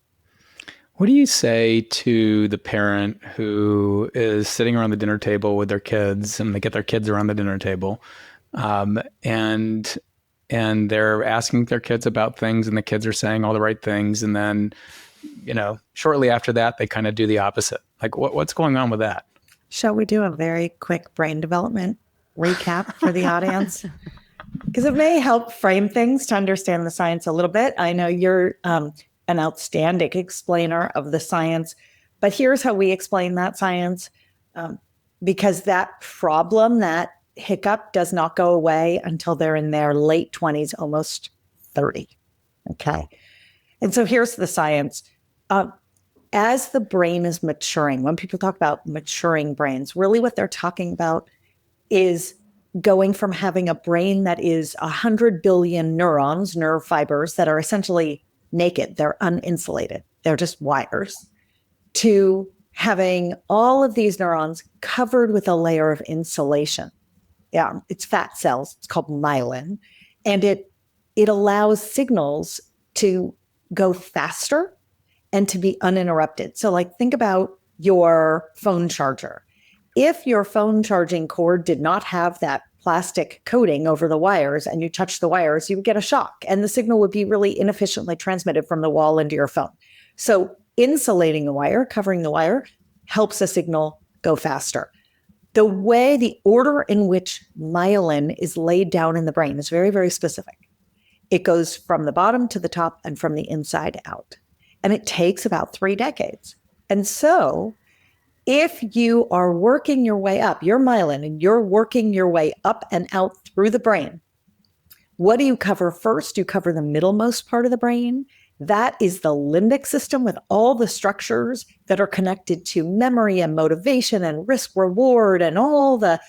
What do you say to the parent who is sitting around the dinner table with their kids, and they get their kids around the dinner table, and they're asking their kids about things, and the kids are saying all the right things, and then, shortly after that, they kind of do the opposite? Like, what's going on with that? Shall we do a very quick brain development recap for the audience? Because it may help frame things to understand the science a little bit. I know you're an outstanding explainer of the science, but here's how we explain that science. Because that problem, that hiccup, does not go away until they're in their late 20s, almost 30. Okay. And so here's the science. As the brain is maturing, when people talk about maturing brains, really what they're talking about is going from having a brain that is 100 billion neurons, nerve fibers that are essentially naked, they're uninsulated, they're just wires, to having all of these neurons covered with a layer of insulation. Yeah, it's fat cells, it's called myelin, and it allows signals to go faster and to be uninterrupted. So like, think about your phone charger. If your phone charging cord did not have that plastic coating over the wires and you touch the wires, you would get a shock and the signal would be really inefficiently transmitted from the wall into your phone. So insulating the wire, covering the wire, helps a signal go faster. The order in which myelin is laid down in the brain is very, very specific. It goes from the bottom to the top and from the inside out. And it takes about 3 decades. And so if you are working your way up, your myelin, and you're working your way up and out through the brain, what do you cover first? You cover the middlemost part of the brain. That is the limbic system with all the structures that are connected to memory and motivation and risk reward and all the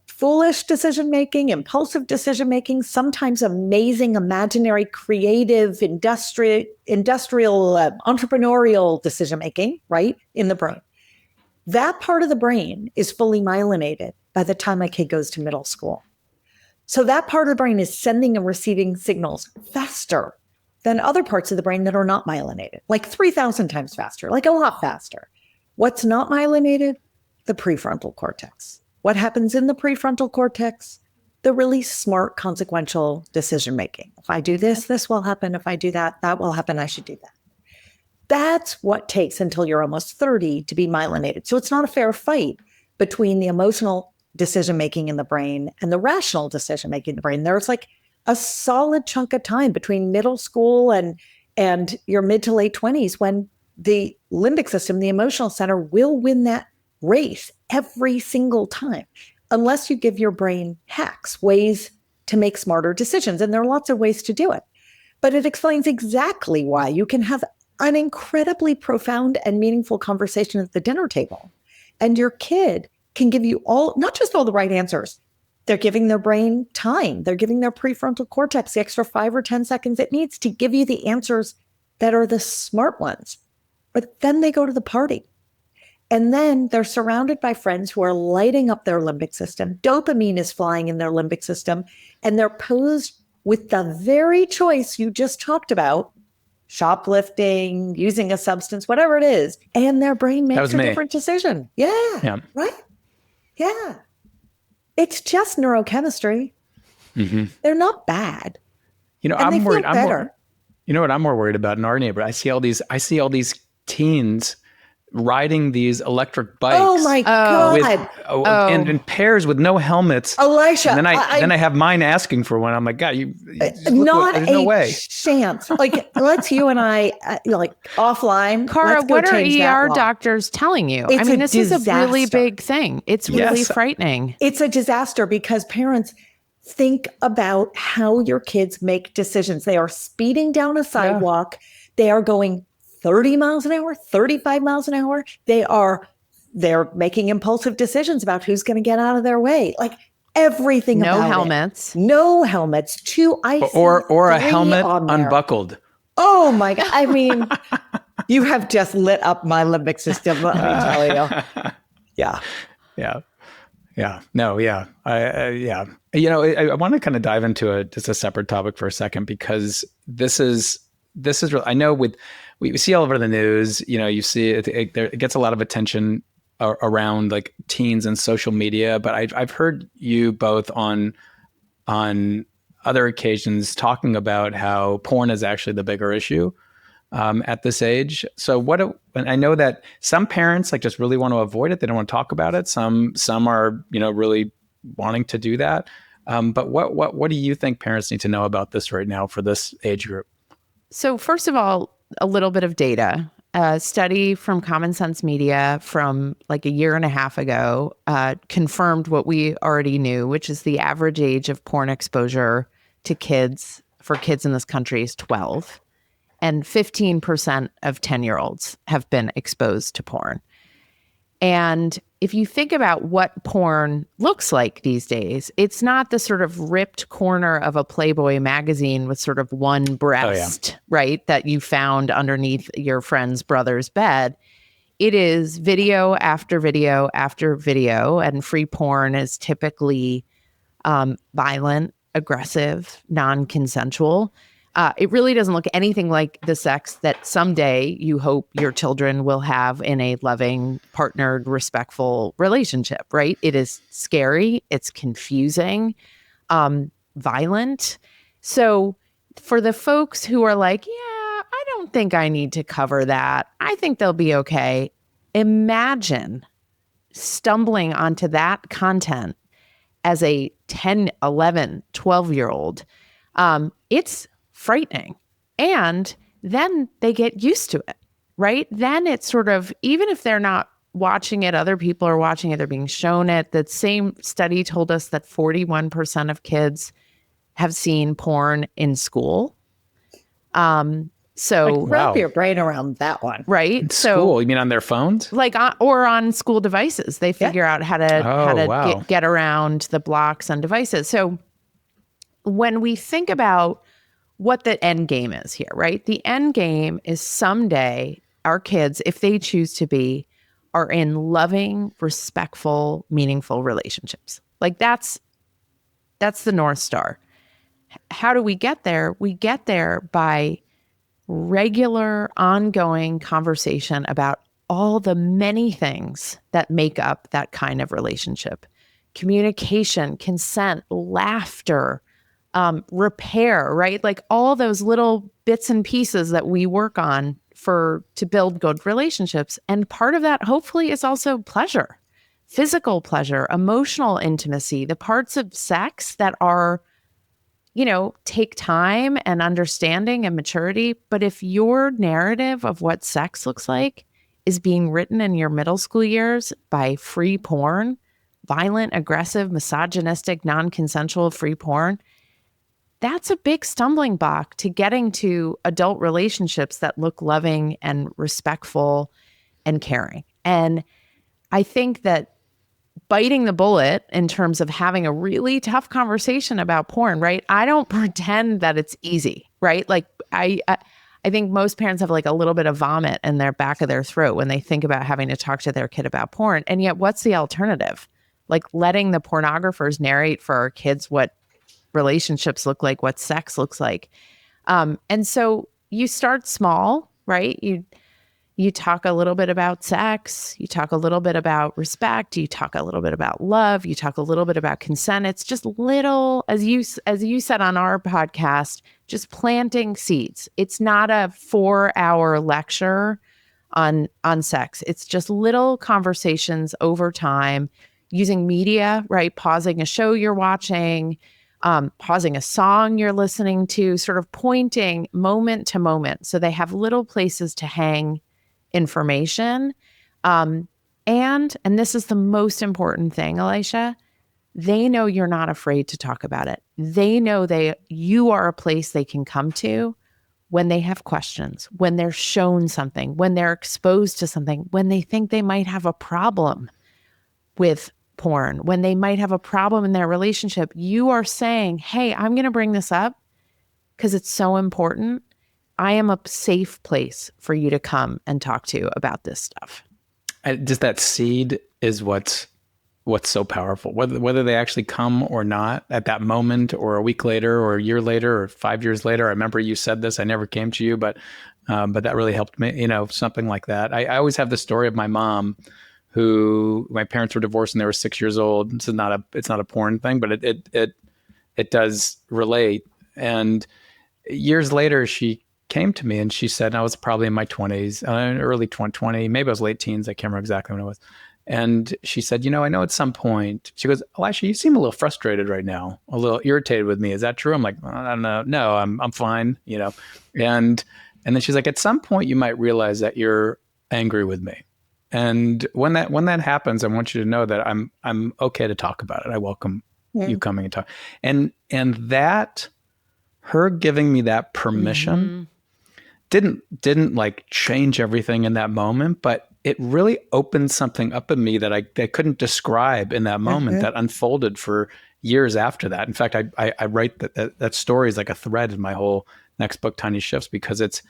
foolish decision-making, impulsive decision-making, sometimes amazing, imaginary, creative, industrial, entrepreneurial decision-making, right, in the brain. That part of the brain is fully myelinated by the time a kid goes to middle school. So that part of the brain is sending and receiving signals faster than other parts of the brain that are not myelinated, like 3,000 times faster, like a lot faster. What's not myelinated? The prefrontal cortex. What happens in the prefrontal cortex? The really smart, consequential decision-making. If I do this, this will happen. If I do that, that will happen. I should do that. That's what takes until you're almost 30 to be myelinated. So it's not a fair fight between the emotional decision-making in the brain and the rational decision-making in the brain. There's like a solid chunk of time between middle school and your mid to late 20s when the limbic system, the emotional center, will win that race every single time, unless you give your brain hacks, ways to make smarter decisions. And there are lots of ways to do it. But it explains exactly why you can have an incredibly profound and meaningful conversation at the dinner table. And your kid can give you not just all the right answers. They're giving their brain time. They're giving their prefrontal cortex the extra 5 or 10 seconds it needs to give you the answers that are the smart ones. But then they go to the party. And then they're surrounded by friends who are lighting up their limbic system. Dopamine is flying in their limbic system. And they're posed with the very choice you just talked about, shoplifting, using a substance, whatever it is. And their brain makes a different decision. Yeah. Right? Yeah. It's just neurochemistry. Mm-hmm. They're not bad. I'm worried. You know what I'm more worried about in our neighborhood? I see all these teens riding these electric bikes. Oh my God. And in pairs with no helmets. Elisha. And then I have mine asking for one. I'm like, God, there's no way. Chance. Like, let's you and I, offline. Cara, what are ER doctors telling you? It's this is a really big thing. It's really frightening. It's a disaster because parents think about how your kids make decisions. They are speeding down a sidewalk. Yeah. They are going 30 miles an hour, 35 miles an hour. They're making impulsive decisions about who's going to get out of their way. Like everything No about it. helmets. No helmets. 2 ice. Or a helmet unbuckled. Oh my God. I mean, you have just lit up my limbic system, let me tell you. Yeah. Yeah. Yeah. No, yeah. Yeah. You know, I want to kind of dive into just a separate topic for a second, because this is real. I know we see all over the news, you know, you see it gets a lot of attention around like teens and social media, but I've heard you both on other occasions talking about how porn is actually the bigger issue at this age. So and I know that some parents like just really want to avoid it. They don't want to talk about it. Some are, you know, really wanting to do that. But what do you think parents need to know about this right now for this age group? So first of all, a little bit of data. A study from Common Sense Media from like a year and a half ago confirmed what we already knew, which is the average age of porn exposure to kids in this country is 12. And 15% of 10-year-olds have been exposed to porn. And if you think about what porn looks like these days, it's not the sort of ripped corner of a Playboy magazine with sort of one breast, right, that you found underneath your friend's brother's bed. It is video after video after video, and free porn is typically violent, aggressive, non-consensual. It really doesn't look anything like the sex that someday you hope your children will have in a loving, partnered, respectful relationship, right? It is scary. It's confusing, violent. So for the folks who are like, yeah, I don't think I need to cover that, I think they'll be okay. Imagine stumbling onto that content as a 10, 11, 12-year-old. It's frightening. And then they get used to it, right? Then it's sort of, even if they're not watching it, other people are watching it, they're being shown it. That same study told us that 41% of kids have seen porn in school. So wrap your brain around that one. Right? In school, you mean on their phones? Like or on school devices. They figure out how to get around the blocks on devices. So when we think about what the end game is here, right? The end game is someday our kids, if they choose to be, are in loving, respectful, meaningful relationships. Like that's the North Star. How do we get there? We get there by regular, ongoing conversation about all the many things that make up that kind of relationship. Communication, consent, laughter, repair, right? Like all those little bits and pieces that we work on to build good relationships. And part of that, hopefully, is also pleasure, physical pleasure, emotional intimacy, the parts of sex that are, you know, take time and understanding and maturity. But if your narrative of what sex looks like is being written in your middle school years by free porn, violent, aggressive, misogynistic, non-consensual free porn, that's a big stumbling block to getting to adult relationships that look loving and respectful and caring. And I think that biting the bullet in terms of having a really tough conversation about porn, right? I don't pretend that it's easy, right? Like I think most parents have like a little bit of vomit in their back of their throat when they think about having to talk to their kid about porn. And yet what's the alternative? Like letting the pornographers narrate for our kids what relationships look like, what sex looks like. And so you start small, right? You talk a little bit about sex, you talk a little bit about respect, you talk a little bit about love, you talk a little bit about consent. It's just little, as you said on our podcast, just planting seeds. It's not a 4-hour lecture on sex. It's just little conversations over time using media, right? Pausing a show you're watching, pausing a song you're listening to, sort of pointing moment to moment. So they have little places to hang information. And this is the most important thing, Elisha, they know you're not afraid to talk about it. They know you are a place they can come to when they have questions, when they're shown something, when they're exposed to something, when they think they might have a problem with porn, when they might have a problem in their relationship, you are saying, hey, I'm going to bring this up because it's so important. I am a safe place for you to come and talk to about this stuff. Just that seed is what's so powerful. Whether they actually come or not at that moment, or a week later, or a year later, or 5 years later. I remember you said this. I never came to you, but that really helped me. Something like that. I always have the story of my mom, who my parents were divorced and they were 6 years old. It's not a porn thing, but it does relate. And years later, she came to me and she said, I was probably in my 20s, early 20, maybe I was late teens. I can't remember exactly when it was. And she said, I know at some point, she goes, Elisha, you seem a little frustrated right now, a little irritated with me. Is that true? I'm like, I don't know. No, I'm fine, And then she's like, at some point you might realize that you're angry with me. And when that happens, I want you to know that I'm okay to talk about it. I welcome you coming and talk. And that, her giving me that permission didn't like change everything in that moment, but it really opened something up in me that I couldn't describe in that moment, that unfolded for years after that. In fact, I write that story is like a thread in my whole next book, Tiny Shifts, because it's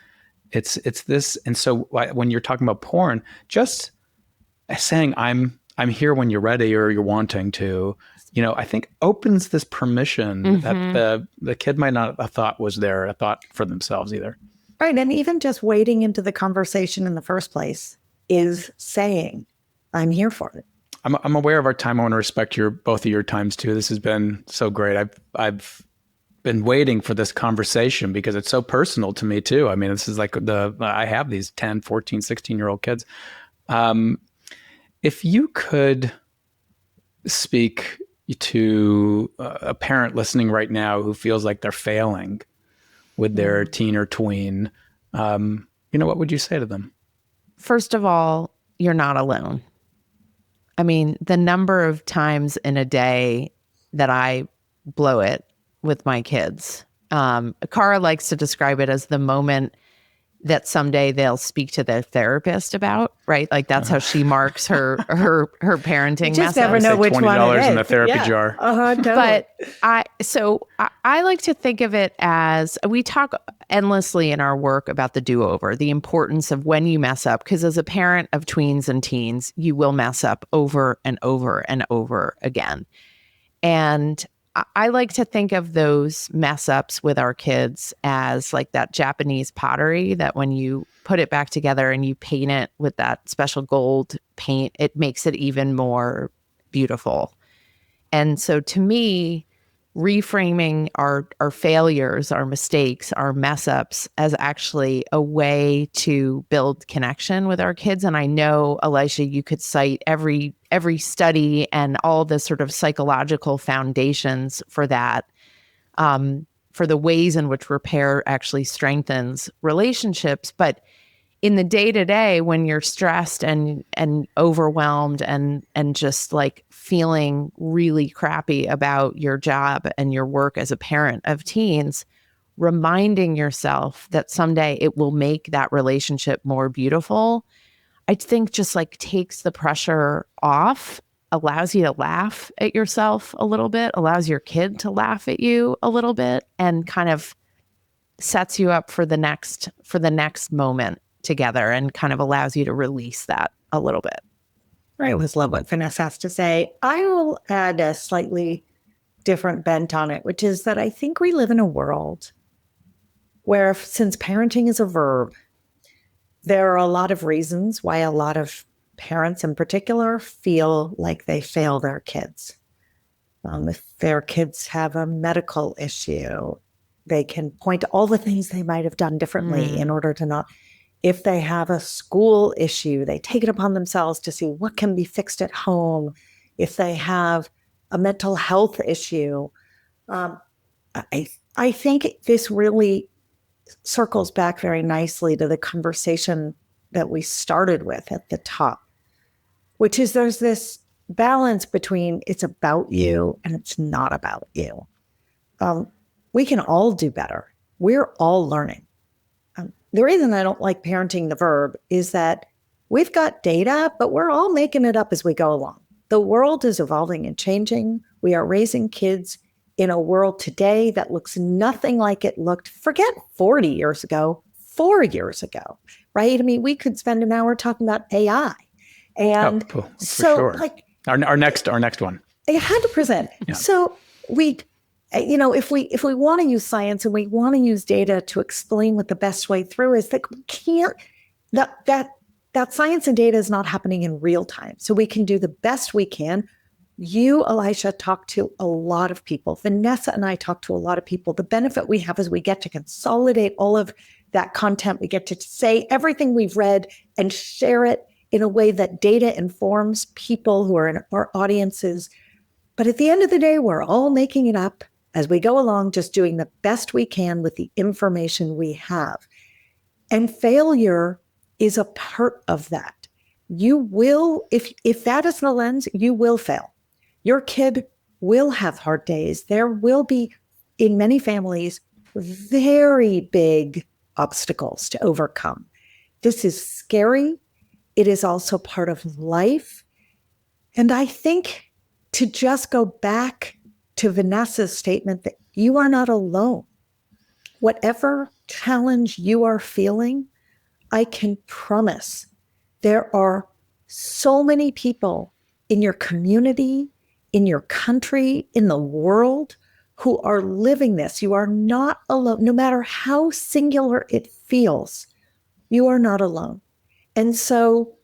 this. And so when you're talking about porn, just saying I'm here when you're ready or you're wanting to, I think opens this permission that the kid might not have thought was there, a thought for themselves either. Right. And even just wading into the conversation in the first place is saying, I'm here for it. I'm aware of our time. I want to respect both of your times too. This has been so great. I've been waiting for this conversation because it's so personal to me too. I mean, this is like I have these 10, 14, 16-year-old kids. If you could speak to a parent listening right now who feels like they're failing with their teen or tween, what would you say to them? First of all, you're not alone. I mean, the number of times in a day that I blow it with my kids. Cara likes to describe it as the moment that someday they'll speak to their therapist about, right? Like that's how she marks her parenting. You just never know which one it is. $20 in the therapy jar. Totally. But I like to think of it as, we talk endlessly in our work about the do-over, the importance of when you mess up, because as a parent of tweens and teens, you will mess up over and over and over again. And I like to think of those mess ups with our kids as like that Japanese pottery that when you put it back together and you paint it with that special gold paint, it makes it even more beautiful. And so to me, reframing our failures, our mistakes, our mess ups as actually a way to build connection with our kids. And I know, Elisha, you could cite every study and all the sort of psychological foundations for that, for the ways in which repair actually strengthens relationships. But in the day-to-day, when you're stressed and overwhelmed and just like feeling really crappy about your job and your work as a parent of teens, reminding yourself that someday it will make that relationship more beautiful, I think just like takes the pressure off, allows you to laugh at yourself a little bit, allows your kid to laugh at you a little bit, and kind of sets you up for the next moment together and kind of allows you to release that a little bit. I always love what Vanessa has to say. I will add a slightly different bent on it, which is that I think we live in a world where, since parenting is a verb, there are a lot of reasons why a lot of parents in particular feel like they fail their kids. If their kids have a medical issue, they can point to all the things they might have done differently in order to not. If they have a school issue, they take it upon themselves to see what can be fixed at home. If they have a mental health issue, I think this really circles back very nicely to the conversation that we started with at the top, which is there's this balance between it's about you and it's not about you. We can all do better. We're all learning. The reason I don't like parenting the verb is that we've got data, but we're all making it up as we go along. The world is evolving and changing. We are raising kids in a world today that looks nothing like it looked, forget 40 years ago, 4 years ago, right? I mean, we could spend an hour talking about AI. And for so sure. like Our next one. 100%. Yeah. So if we want to use science and we want to use data to explain what the best way through is, that we can't, that science and data is not happening in real time. So we can do the best we can. You, Elisha, talk to a lot of people. Vanessa and I talk to a lot of people. The benefit we have is we get to consolidate all of that content. We get to say everything we've read and share it in a way that data informs people who are in our audiences. But at the end of the day, we're all making it up as we go along, just doing the best we can with the information we have. And failure is a part of that. You will, if that is the lens, you will fail. Your kid will have hard days. There will be, in many families, very big obstacles to overcome. This is scary. It is also part of life. And I think to just go back to Vanessa's statement that you are not alone. Whatever challenge you are feeling, I can promise there are so many people in your community, in your country, in the world who are living this. You are not alone. No matter how singular it feels, you are not alone. And so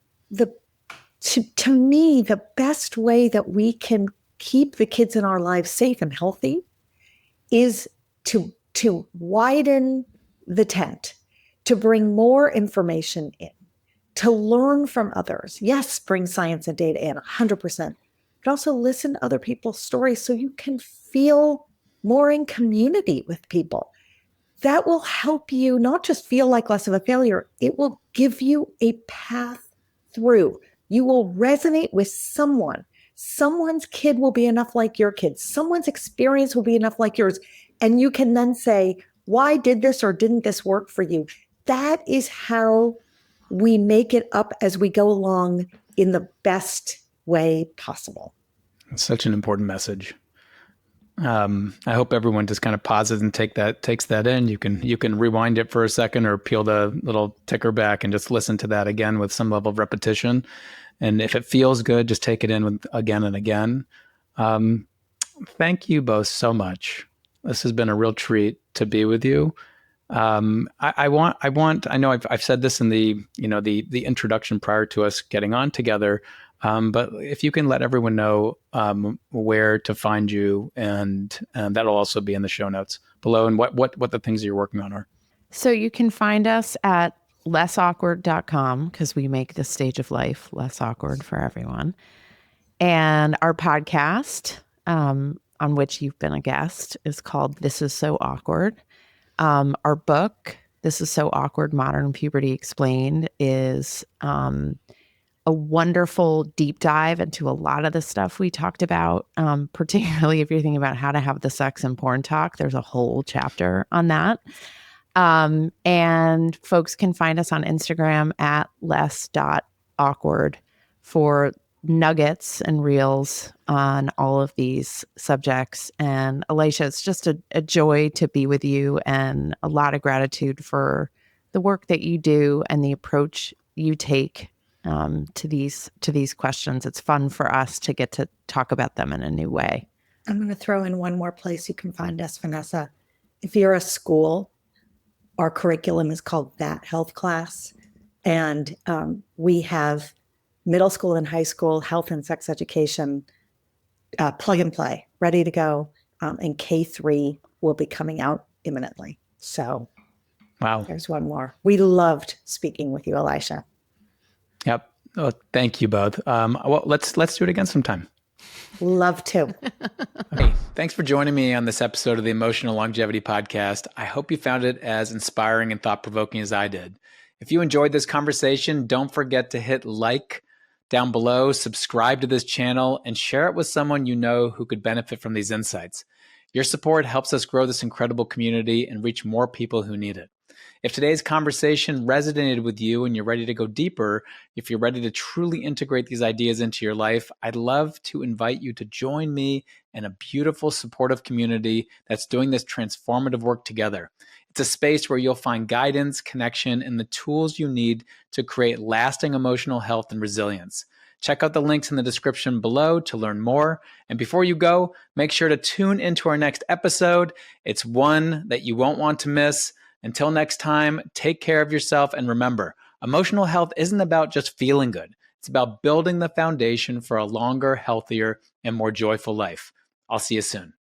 to me, the best way that we can keep the kids in our lives safe and healthy is to widen the tent, to bring more information in, to learn from others. Yes, bring science and data in 100%, but also listen to other people's stories so you can feel more in community with people. That will help you not just feel like less of a failure, it will give you a path through. You will resonate with someone. Someone's kid will be enough like your kid. Someone's experience will be enough like yours. And you can then say, why did this or didn't this work for you? That is how we make it up as we go along in the best way possible. It's such an important message. I hope everyone just kind of pauses and takes that in. You can rewind it for a second or peel the little ticker back and just listen to that again with some level of repetition. And if it feels good, just take it in again and again. Thank you both so much. This has been a real treat to be with you. I know I've said this in the introduction prior to us getting on together. But if you can let everyone know where to find you, and that'll also be in the show notes below, and what the things you're working on are. So you can find us at lessawkward.com because we make this stage of life less awkward for everyone. And our podcast, on which you've been a guest, is called This Is So Awkward. Our book, This Is So Awkward, Modern Puberty Explained, is a wonderful deep dive into a lot of the stuff we talked about, particularly if you're thinking about how to have the sex and porn talk. There's a whole chapter on that. And folks can find us on Instagram at less.awkward for nuggets and reels on all of these subjects. And Elisha, it's just a joy to be with you, and a lot of gratitude for the work that you do and the approach you take to these questions. It's fun for us to get to talk about them in a new way. I'm going to throw in one more place you can find us, Vanessa. If you're a school, our curriculum is called That Health Class. And we have middle school and high school health and sex education, plug and play, ready to go. And K3 will be coming out imminently. So wow, there's one more. We loved speaking with you, Elisha. Yep. Oh, thank you both. Well, let's do it again sometime. Love to. Hey, thanks for joining me on this episode of the Emotional Longevity Podcast. I hope you found it as inspiring and thought-provoking as I did. If you enjoyed this conversation, don't forget to hit like down below, subscribe to this channel, and share it with someone you know who could benefit from these insights. Your support helps us grow this incredible community and reach more people who need it. If today's conversation resonated with you and you're ready to go deeper, if you're ready to truly integrate these ideas into your life, I'd love to invite you to join me in a beautiful, supportive community that's doing this transformative work together. It's a space where you'll find guidance, connection, and the tools you need to create lasting emotional health and resilience. Check out the links in the description below to learn more. And before you go, make sure to tune into our next episode. It's one that you won't want to miss. Until next time, take care of yourself. And remember, emotional health isn't about just feeling good. It's about building the foundation for a longer, healthier, and more joyful life. I'll see you soon.